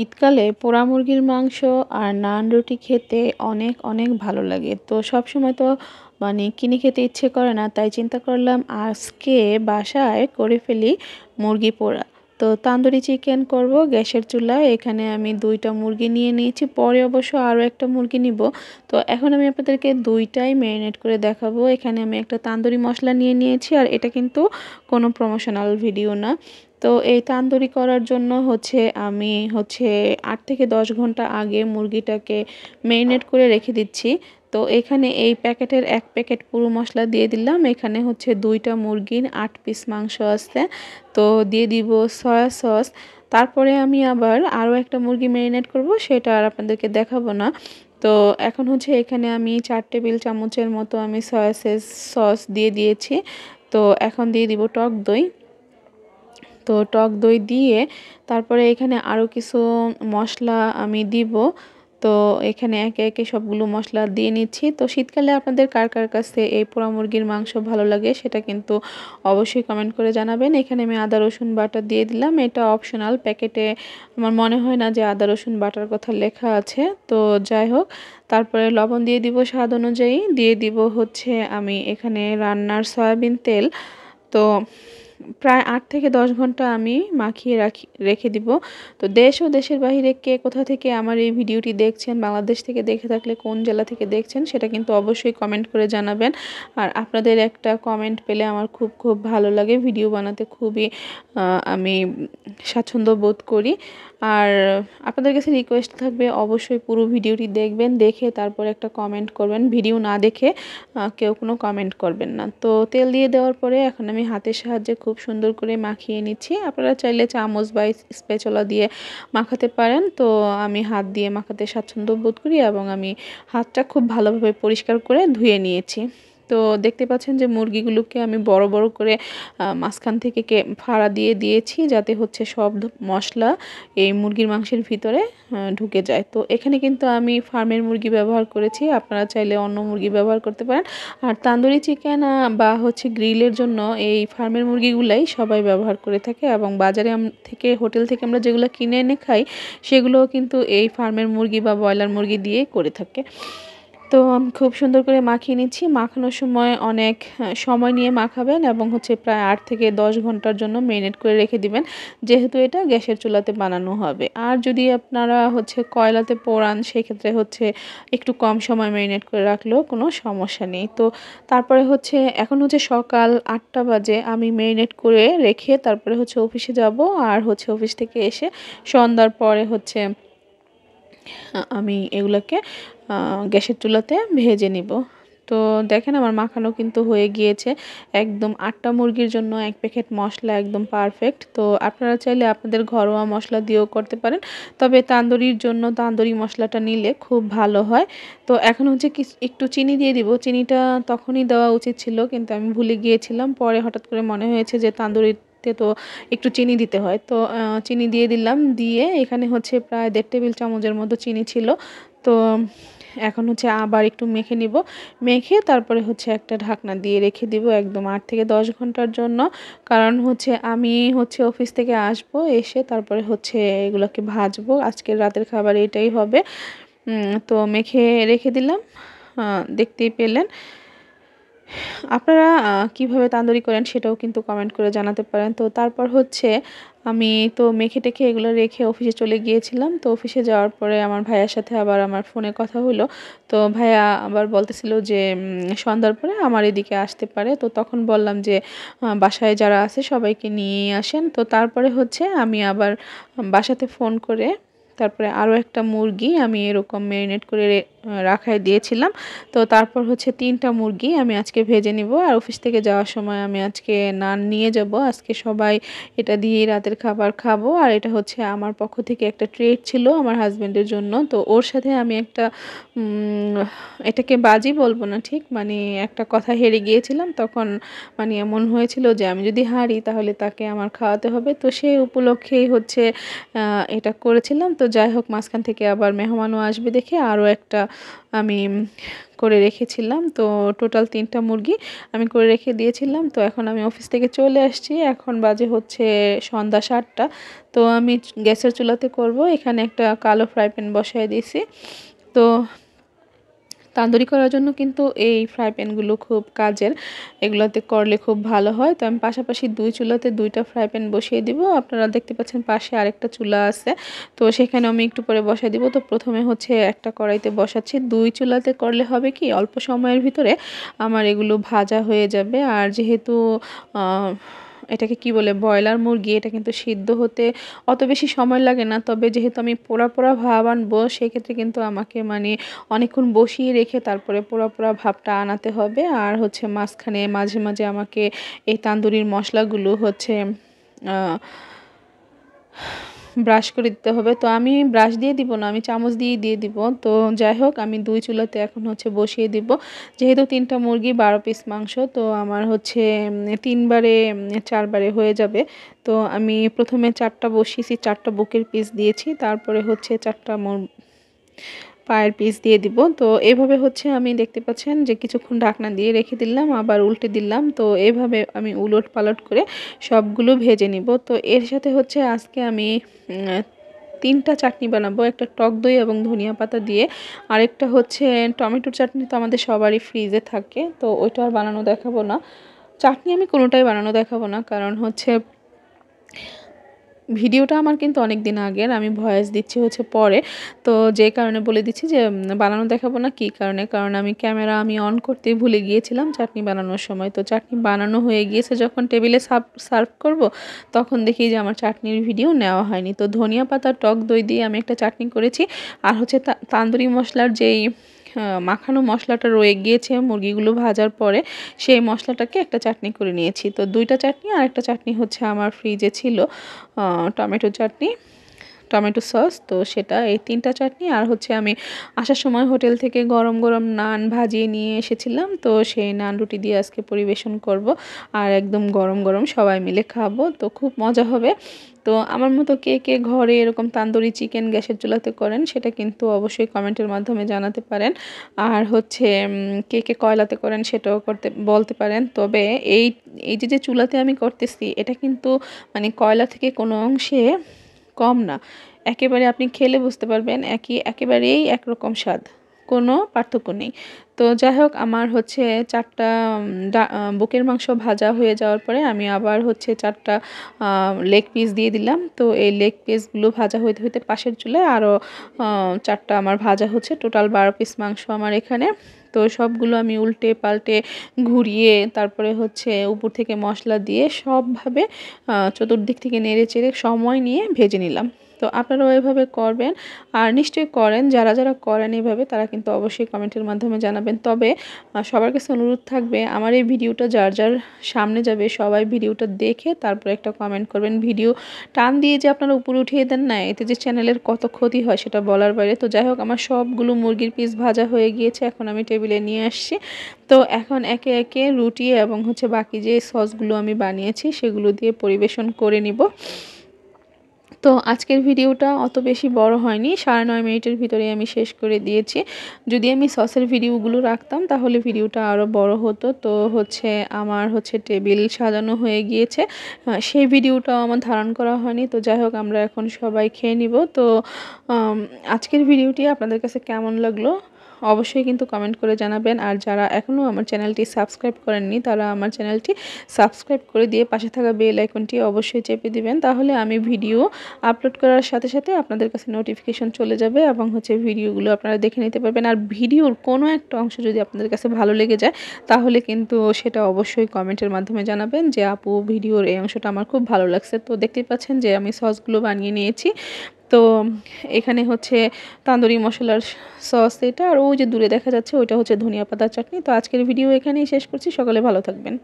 শীতকালে পোড়া মুরগির মাংস আর নান রুটি খেতে অনেক অনেক ভালো লাগে। তো সবসময় তো কিনে খেতে ইচ্ছে করে না, তাই চিন্তা করলাম আজকে বাসায় করে ফেলি মুরগি পোড়া। তো তান্দুরি চিকেন করব গ্যাসের চুলায়। এখানে আমি 2টা মুরগি নিয়ে নিয়েছি, পরে অবশ্য আরও একটা মুরগি নিব। তো এখন আমি আপনাদেরকে দুইটাই ম্যারিনেট করে দেখাবো। এখানে আমি একটা তান্দুরি মশলা নিয়ে নিয়েছি, আর এটা কিন্তু কোনো প্রমোশনাল ভিডিও না। তো এই তান্দুরি করার জন্য আমি 8 থেকে 10 ঘন্টা আগে মুরগিটাকে ম্যারিনেট করে রেখে দিচ্ছি। তো এখানে এই প্যাকেটের 1 প্যাকেট পুরো মশলা দিয়ে দিলাম। এখানে 2টা মুরগির 8 পিস মাংস আছে। তো দিয়ে দিব সয়া সস। তারপরে আমি আবার আরও একটা মুরগি ম্যারিনেট করব, সেটা আর আপনাদেরকে দেখাবো না। তো এখন এখানে আমি 4 টেবিল চামচের মতো আমি সয়া সস দিয়ে দিয়েছি। তো এখন দিয়ে দিব টক দই। তো টক দই দিয়ে তারপরে এখানে আরও কিছু মশলা আমি দিব। তো এখানে একে একে সবগুলো মশলা দিয়ে নিচ্ছি। তো শীতকালে আপনাদের কার কার কাছে এই পোড়া মুরগির মাংস ভালো লাগে সেটা কিন্তু অবশ্যই কমেন্ট করে জানাবেন। এখানে আমি আদা রসুন বাটা দিয়ে দিলাম, এটা অপশনাল। প্যাকেটে আমার মনে হয় না যে আদা রসুন বাটার কথা লেখা আছে। তো যাই হোক, তারপরে লবণ দিয়ে দিব স্বাদ অনুযায়ী। দিয়ে দিব আমি এখানে রান্নার সয়াবিন তেল। তো প্রায় 8 থেকে 10 ঘন্টা আমি মাখিয়ে রেখে দিব। তো দেশ ও দেশের বাইরে কে কোথা থেকে আমার এই ভিডিওটি দেখছেন, বাংলাদেশ থেকে দেখে থাকলে কোন জেলা থেকে দেখছেন সেটা কিন্তু অবশ্যই কমেন্ট করে জানাবেন। আর আপনাদের একটা কমেন্ট পেলে আমার খুব খুব ভালো লাগে, ভিডিও বানাতে খুবই আমি স্বাচ্ছন্দ্য বোধ করি। আর আপনাদের কাছে রিকোয়েস্ট থাকবে অবশ্যই পুরো ভিডিওটি দেখবেন, দেখে তারপর একটা কমেন্ট করবেন। ভিডিও না দেখে কেউ কোনো কমেন্ট করবেন না। তো তেল দিয়ে দেওয়ার পরে এখন আমি হাতের সাহায্যে খুব সুন্দর করে মাখিয়ে নিচ্ছি। আপনারা চাইলে চামচ বা স্প্যাচুলা দিয়ে মাখাতে পারেন। তো আমি হাত দিয়ে মাখাতে স্বাচ্ছন্দ্য বোধ করি এবং আমি হাতটা খুব ভালোভাবে পরিষ্কার করে ধুয়ে নিয়েছি। তো দেখতে পাচ্ছেন যে মুরগিগুলোকে আমি বড় বড় করে মাঝখান থেকে ফাড়া দিয়ে দিয়েছি, যাতে সব মশলা এই মুরগির মাংসের ভিতরে ঢুকে যায়। তো এখানে কিন্তু আমি ফার্মের মুরগি ব্যবহার করেছি, আপনারা চাইলে অন্য মুরগি ব্যবহার করতে পারেন। আর তান্দুরি চিকেন বা গ্রিলের জন্য এই ফার্মের মুরগিগুলাই সবাই ব্যবহার করে থাকে, এবং বাজারে থেকে হোটেল থেকে আমরা যেগুলো কিনে এনে খাই সেগুলোও কিন্তু এই ফার্মের মুরগি বা ব্রয়লার মুরগি দিয়ে করে থাকে। তো আমি খুব সুন্দর করে মাখিয়ে নিচ্ছি। মাখানোর সময় অনেক সময় নিয়ে মাখাবেন, এবং প্রায় 8 থেকে 10 ঘন্টার জন্য ম্যারিনেট করে রেখে দিবেন, যেহেতু এটা গ্যাসের চুলাতে বানানো হবে। আর যদি আপনারা কয়লাতে পোড়ান সেক্ষেত্রে একটু কম সময় ম্যারিনেট করে রাখলেও কোনো সমস্যা নেই। তো তারপরে এখন সকাল 8টা বাজে। আমি ম্যারিনেট করে রেখে তারপরে অফিসে যাব। আর অফিস থেকে এসে সন্ধ্যার পরে আমি এগুলোকে গ্যাসের চুলাতে ভেজে নিব। তো দেখেন আমার মাখানো কিন্তু হয়ে গিয়েছে। একদম 8টা মুরগির জন্য 1 প্যাকেট মশলা একদম পারফেক্ট। তো আপনারা চাইলে আপনাদের ঘরোয়া মশলা দিয়েও করতে পারেন, তবে তান্দুরির জন্য তান্দুরি মশলাটা নিলে খুব ভালো হয়। তো এখন একটু চিনি দিয়ে দিব। চিনিটা তখনই দেওয়া উচিত ছিল, কিন্তু আমি ভুলে গিয়েছিলাম। পরে হঠাৎ করে মনে হয়েছে যে তান্দুরিতে তো একটু চিনি দিতে হয়। তো চিনি দিয়ে দিলাম। দিয়ে এখানে প্রায় 1.5 টেবিল চামচের মতো চিনি ছিল। তো এখন আবার একটু মেখে নিব। মেখে তারপরে একটা ঢাকনা দিয়ে রেখে দিব একদম 8 থেকে 10 ঘন্টার জন্য। কারণ আমি অফিস থেকে আসবো, এসে তারপরে এগুলোকে ভাজবো। আজকের রাতের খাবার এটাই হবে। তো মেখে রেখে দিলাম। দেখতেই পেলেন। আপনারা কিভাবে তান্দুরি করেন সেটাও কিন্তু কমেন্ট করে জানাতে পারেন। তো তারপর আমি তো মেখে টেখে এগুলো রেখে অফিসে চলে গিয়েছিলাম। তো অফিসে যাওয়ার পরে আমার ভাইয়ার সাথে আবার আমার ফোনে কথা হলো। তো ভাইয়া আবার বলতেছিল যে সন্ধ্যার পরে আমার এদিকে আসতে পারে। তো তখন বললাম যে বাসায় যারা আছে সবাইকে নিয়েই আসেন। তো তারপরে আমি আবার বাসাতে ফোন করে তারপরে আরও একটা মুরগি আমি এরকম ম্যারিনেট করে রাখায় দিয়েছিলাম। তো তারপর 3টা মুরগি আমি আজকে ভেজে নিব। আর অফিস থেকে যাওয়ার সময় আমি আজকে নান নিয়ে যাব। আজকে সবাই এটা দিয়েই রাতের খাবার খাবো। আর এটা আমার পক্ষ থেকে একটা ট্রিট ছিল আমার হাজবেন্ডের জন্য। তো ওর সাথে আমি একটা এটাকে বাজি বলবো না, ঠিক একটা কথা হেরে গিয়েছিলাম। তখন এমন হয়েছিল যে আমি যদি হারি তাহলে তাকে আমার খাওয়াতে হবে। তো সেই উপলক্ষেই এটা করেছিলাম। তো তো যাই হোক মাঝখান থেকে আবার মেহমানও আসবে দেখে আরও একটা আমি করে রেখেছিলাম। তো টোটাল 3টা মুরগি আমি করে রেখে দিয়েছিলাম। তো এখন আমি অফিস থেকে চলে আসছি, এখন বাজে হচ্ছে সন্ধ্যা 7টা। তো আমি গ্যাসের চুলাতে করব, এখানে একটা কালো ফ্রাই প্যান বসায় দিয়েছি। তো তান্দুরি করার জন্য কিন্তু এই ফ্রাই প্যানগুলো খুব কাজের, এগুলোতে করলে খুব ভালো হয়। তো আমি পাশাপাশি 2 চুলাতে 2টা ফ্রাই প্যান বসিয়ে দিব। আপনারা দেখতে পাচ্ছেন পাশে আরেকটা চুলা আছে, তো সেখানে আমি একটু পরে বসাই দিব। তো প্রথমে হচ্ছে একটা কড়াইতে বসাচ্ছি। 2 চুলাতে করলে হবে কি অল্প সময়ের ভিতরে আমার এগুলো ভাজা হয়ে যাবে। আর যেহেতু এটাকে কি বলে ব্রয়লার মুরগি, এটা কিন্তু সিদ্ধ হতে অত বেশি সময় লাগে না। তবে যেহেতু আমি পোড়া পোড়া ভাব আনবো, সেক্ষেত্রে কিন্তু আমাকে মানে অনেকক্ষণ বসিয়ে রেখে তারপরে পোড়া পোড়া ভাবটা আনাতে হবে। আর হচ্ছে মাঝখানে মাঝে মাঝে আমাকে এই তান্দুরির মশলাগুলো হচ্ছে ব্রাশ করে দিতে হবে। তো আমি ব্রাশ দিয়ে দিব না, আমি চামচ দিয়ে দিব। তো যাই হোক আমি 2 চুলাতে এখন হচ্ছে বসিয়ে দিব। যেহেতু 3টা মুরগি 12 পিস মাংস, তো আমার হচ্ছে 3 বারে 4 বারে হয়ে যাবে। তো আমি প্রথমে 4টা বসিয়েছি, 4টা বুকের পিস দিয়েছি, তারপরে হচ্ছে 4টা পায়ের পিস দিয়ে দিব। তো এইভাবে হচ্ছে আমি দেখতে পাচ্ছেন যে কিছুক্ষণ ঢাকনা দিয়ে রেখে দিলাম, আবার উল্টে দিলাম। তো এইভাবে আমি উলট পালট করে সবগুলো ভেজে নিব। তো এর সাথে হচ্ছে আজকে আমি 3টা চাটনি বানাবো, একটা টক দই এবং ধনিয়া পাতা দিয়ে, আরেকটা হচ্ছে টমেটোর চাটনি। তো আমাদের সবারই ফ্রিজে থাকে, তো ওইটা আর বানানো দেখাবো না। চাটনি আমি কোনোটাই বানানো দেখাবো না, কারণ হচ্ছে ভিডিওটা আমার কিন্তু অনেক দিন আগের, আমি ভয়েস দিচ্ছি হচ্ছে পরে। তো যে কারণে বলে দিচ্ছি যে বানানো দেখাবো না। কী কারণে? কারণ আমি ক্যামেরা অন করতেই ভুলে গিয়েছিলাম চাটনি বানানোর সময়। তো চাটনি বানানো হয়ে গিয়েছে, যখন টেবিলে সার্ভ করব তখন দেখি যে আমার চাটনির ভিডিও নেওয়া হয়নি। তো ধনিয়া পাতা টক দই দিয়ে আমি একটা চাটনি করেছি। আর হচ্ছে তান্দুরি মশলার যেই মাখানো মশলাটা রয়ে গিয়েছে মুরগিগুলো ভাজার পরে, সেই মশলাটাকে একটা চাটনি করে নিয়েছি। তো 2টা চাটনি, আর একটা চাটনি হচ্ছে আমার ফ্রিজে ছিল টমেটো চাটনি, টমেটো সস। তো সেটা এই 3টা চাটনি, আর হচ্ছে আমি আসার সময় হোটেল থেকে গরম গরম নান ভাজিয়ে নিয়ে এসেছিলাম। তো সেই নান রুটি দিয়ে আজকে পরিবেশন করব, আর একদম গরম গরম সবাই মিলে খাবো। তো খুব মজা হবে। তো আমার মতো কে কে ঘরে এরকম তান্দুরি চিকেন গ্যাসের চুলাতে করেন, সেটা কিন্তু অবশ্যই কমেন্টের মাধ্যমে জানাতে পারেন। আর হচ্ছে কে কে কয়লাতে করেন সেটাও বলতে পারেন। তবে এই এই যে চুলাতে আমি করতেছি, এটা কিন্তু মানে কয়লা থেকে কোনো অংশে কম না। একেবারে আপনি খেলে বুঝতে পারবেন একেবারেই একরকম স্বাদ, কোনো পার্থক্য নেই। তো যাই হোক আমার হচ্ছে 4টা বুকের মাংস ভাজা হয়ে যাওয়ার পরে আমি আবার হচ্ছে 4টা লেগ পিস দিয়ে দিলাম। তো এই লেগ পিসগুলো ভাজা হইতে হইতে পাশের চুলায় আরও 4টা আমার ভাজা হচ্ছে। টোটাল 12 পিস মাংস আমার এখানে। তো সবগুলো আমি উল্টে পাল্টে ঘুরিয়ে তারপরে হচ্ছে উপর থেকে মশলা দিয়ে সবভাবে চতুর্দিক থেকে নেড়ে চেড়ে সময় নিয়ে ভেজে নিলাম। তো আপনারাও এভাবে করবেন, আর নিশ্চয়ই করেন। যারা যারা করেন এভাবে তারা কিন্তু অবশ্যই কমেন্টের মাধ্যমে জানাবেন। তবে সবার কাছে অনুরোধ থাকবে, আমার এই ভিডিওটা যার যার সামনে যাবে সবাই ভিডিওটা দেখে তারপরে একটা কমেন্ট করবেন। ভিডিও টান দিয়ে যে আপনারা উপরে উঠিয়ে দেন না, এতে যে চ্যানেলের কত ক্ষতি হয় সেটা বলার বাইরে। তো যাই হোক আমার সবগুলো মুরগির পিস ভাজা হয়ে গিয়েছে, এখন আমি টেবিলে নিয়ে আসছি। তো এখন একে একে রুটি এবং হচ্ছে বাকি যে সসগুলো আমি বানিয়েছি সেগুলো দিয়ে পরিবেশন করে নিব। তো আজকের ভিডিওটা অত বেশি বড় হয়নি, 9.5 মিনিটের ভিতরে আমি শেষ করে দিয়েছি। যদি আমি সসের ভিডিওগুলো রাখতাম তাহলে ভিডিওটা আরও বড় হতো। তো হচ্ছে আমার হচ্ছে টেবিল সাজানো হয়ে গিয়েছে, সেই ভিডিওটাও আমার ধারণ করা হয়নি। তো যাই হোক আমরা এখন সবাই খেয়ে নিব। তো আজকের ভিডিওটি আপনাদের কাছে কেমন লাগলো অবশ্যই কিন্তু কমেন্ট করে জানাবেন। আর যারা এখনও আমার চ্যানেলটি সাবস্ক্রাইব করেননি তারা আমার চ্যানেলটি সাবস্ক্রাইব করে দিয়ে পাশে থাকা বেল আইকনটি অবশ্যই চেপে দিবেন, তাহলে আমি ভিডিও আপলোড করার সাথে সাথে আপনাদের কাছে নোটিফিকেশন চলে যাবে এবং হচ্ছে ভিডিওগুলো আপনারা দেখে নিতে পারবেন। আর ভিডিওর কোনো একটা অংশ যদি আপনাদের কাছে ভালো লেগে যায় তাহলে কিন্তু সেটা অবশ্যই কমেন্টের মাধ্যমে জানাবেন যে আপু ভিডিওর এই অংশটা আমার খুব ভালো লাগছে। তো দেখতেই পাচ্ছেন যে আমি সসগুলো বানিয়ে নিয়েছি। তো এখানে হচ্ছে তান্দুরি মশলার সস এটা, আর ওই যে দূরে দেখা যাচ্ছে ওইটা হচ্ছে ধনিয়া পাতার চাটনি। তো আজকের ভিডিও এখানেই শেষ করছি, সকলে ভালো থাকবেন।